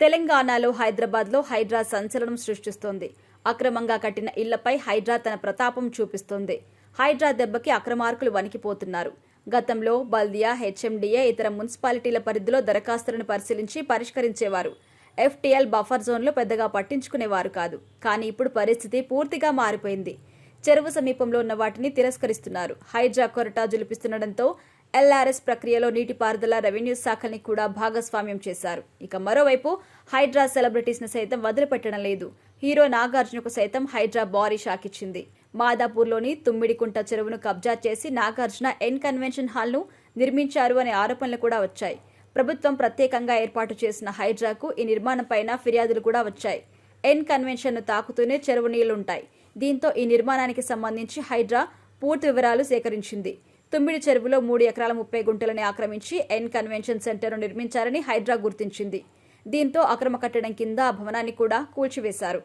తెలంగాణలో హైదరాబాద్లో హైడ్రా సంచలనం సృష్టిస్తోంది. అక్రమంగా కట్టిన ఇళ్లపై హైడ్రా తన ప్రతాపం చూపిస్తోంది. హైడ్రా దెబ్బకి అక్రమార్కులు వణికిపోతున్నారు. గతంలో బల్దియా, హెచ్ఎండిఏ, ఇతర మున్సిపాలిటీల పరిధిలో దరఖాస్తులను పరిశీలించి పరిష్కరించేవారు. ఎఫ్టీఎల్ బఫర్ జోన్లో పెద్దగా పట్టించుకునేవారు కాదు. కానీ ఇప్పుడు పరిస్థితి పూర్తిగా మారిపోయింది. చెరువు సమీపంలో ఉన్న వాటిని తిరస్కరిస్తున్నారు. హైడ్రా కొరటా జులిపిస్తుండటంతో ఎల్ఆర్ఎస్ ప్రక్రియలో నీటిపారుదల, రెవెన్యూ శాఖల్ని కూడా భాగస్వామ్యం చేశారు. ఇక మరోవైపు హైడ్రా సెలబ్రిటీస్ ని సైతం వదిలిపెట్టడం లేదు. హీరో నాగార్జునకు సైతం హైడ్రా భారీ షాక్ ఇచ్చింది. మాదాపూర్లోని తుమ్మిడికుంట చెరువును కబ్జా చేసి నాగార్జున ఎన్ కన్వెన్షన్ హాల్ ను నిర్మించారు అనే ఆరోపణలు కూడా వచ్చాయి. ప్రభుత్వం ప్రత్యేకంగా ఏర్పాటు చేసిన హైడ్రాకు ఈ నిర్మాణంపైన ఫిర్యాదులు కూడా వచ్చాయి. ఎన్ కన్వెన్షన్ ను తాకుతూనే చెరువు నీళ్లుంటాయి. దీంతో ఈ నిర్మాణానికి సంబంధించి హైడ్రా పూర్తి వివరాలు సేకరించింది. తుమ్మిడి చెరువులో 3 ఎకరాల 30 గుంటలని ఆక్రమించి ఎన్ కన్వెన్షన్ సెంటర్ను నిర్మించారని హైడ్రా గుర్తించింది. దీంతో అక్రమ కట్టడం కింద ఆ భవనాన్ని కూడా కూల్చివేశారు.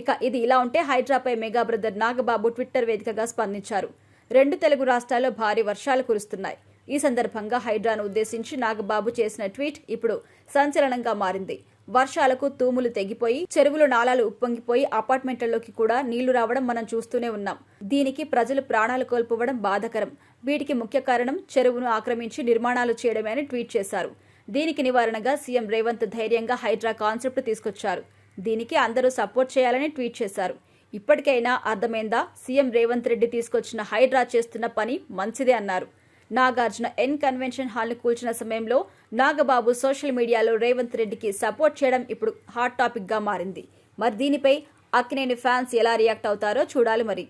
ఇక ఇది ఇలా ఉంటే హైడ్రాపై మెగా బ్రదర్ నాగబాబు ట్విట్టర్ వేదికగా స్పందించారు. 2 తెలుగు రాష్ట్రాల్లో భారీ వర్షాలు కురుస్తున్నాయి. ఈ సందర్భంగా హైడ్రాను ఉద్దేశించి నాగబాబు చేసిన ట్వీట్ ఇప్పుడు సంచలనంగా మారింది. వర్షాలకు తూములు తెగిపోయి చెరువులు నాలాలు ఉప్పొంగిపోయి అపార్ట్మెంట్లలోకి కూడా నీళ్లు రావడం మనం చూస్తూనే ఉన్నాం. దీనికి ప్రజలు ప్రాణాలు కోల్పోవడం బాధాకరం. వీటికి ముఖ్య కారణం చెరువును ఆక్రమించి నిర్మాణాలు చేయడమే అని ట్వీట్ చేశారు. దీనికి నివారణగా సీఎం రేవంత్ ధైర్యంగా హైడ్రా కాన్సెప్ట్ తీసుకొచ్చారు. దీనికి అందరూ సపోర్ట్ చేయాలని ట్వీట్ చేశారు. ఇప్పటికైనా అర్థమైందా సీఎం రేవంత్ రెడ్డి తీసుకొచ్చిన హైడ్రా చేస్తున్న పని మంచిదే అన్నారు. నాగార్జున ఎన్ కన్వెన్షన్ హాల్ను కూల్చిన సమయంలో నాగబాబు సోషల్ మీడియాలో రేవంత్ రెడ్డికి సపోర్ట్ చేయడం ఇప్పుడు హాట్ టాపిక్ గా మారింది. మరి దీనిపై అక్కినేని ఫ్యాన్స్ ఎలా రియాక్ట్ అవుతారో చూడాలి మరి.